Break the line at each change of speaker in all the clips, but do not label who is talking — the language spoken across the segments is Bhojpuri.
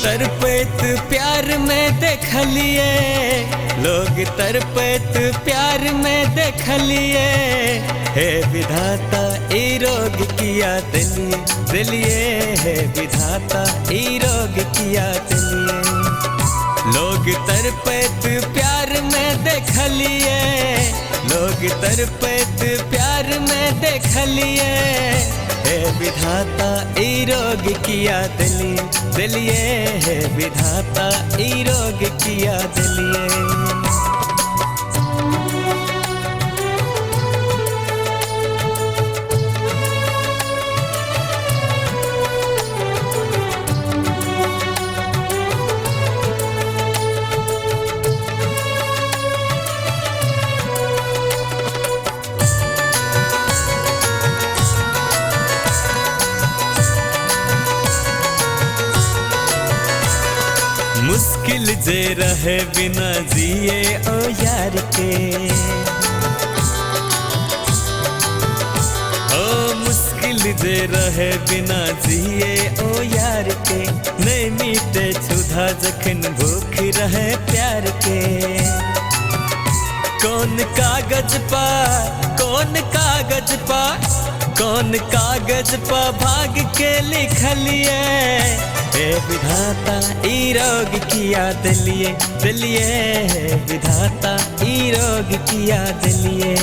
तरपत प्यार में देखलिए, लोग तरपत प्यार में देखलिए। हे विधाता ई रोग किया दिलिए, दिलिए हे विधाता ई रोग किया दिलिए। लोग तरपत प्यार में देखलिए, लोग तरपत प्यार में देखलिए। हे विधाता ई रोग किया दिलिए, दिलिए हे विधाता ई रोग किया दिलिए। मुश्किल जे रहे बिना जिए ओ यार के, ओ मुश्किल जे रहे बिना जिए ओ यार के। नहीं मीटे क्षुधा जखन भूख रहे प्यार के। कौन कागज पा, कौन कागज पा, कौन कागज पा भाग के लिखलिए। हे विधाता ई रोग किया दिलिए, दिलिए हे विधाता ई रोग किया दिलिए।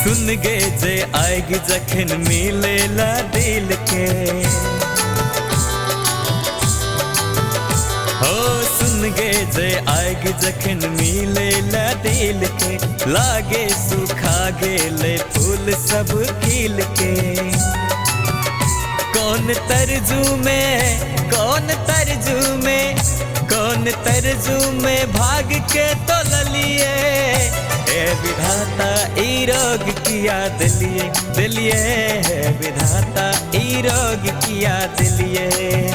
सुन गे जे आएगी जखन मिलेला दिल के, हो सुन गे जे आएगी जखन मिलेला दिल के। लागे सुखा गेले फूल सब खिल के। कौन तरजू में, कौन तरजू में, कौन तरजू में भाग के तोललिए। हे विधाता ई रोग किया दिलिए, दिलिए हे विधाता ई रोग किया दिलिए।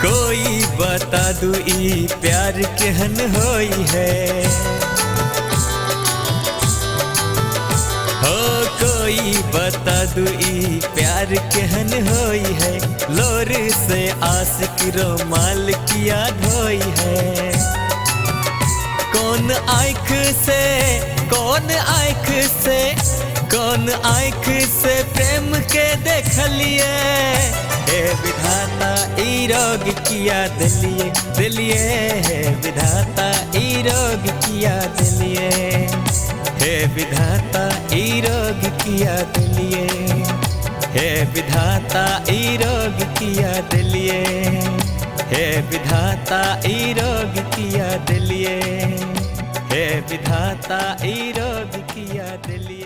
कोई बता दू ई प्यार केहन होई है, हो कोई बता दू ई प्यार केहन होई है। लोर से आशिक रोमाल किया धोई है। कौन आँख से, कौन आँख से, कौन आँख से प्रेम के देखलिए। हे विधाता ई रोग किया दिलिए, दिलिए हे विधाता ई रोग किया दिलिए। हे विधाता ई रोग किया दिलिए, हे विधाता ई रोग किया दिलिए। हे विधाता ई रोग किया दिलिए, हे विधाता ई रोग किया दिलिए।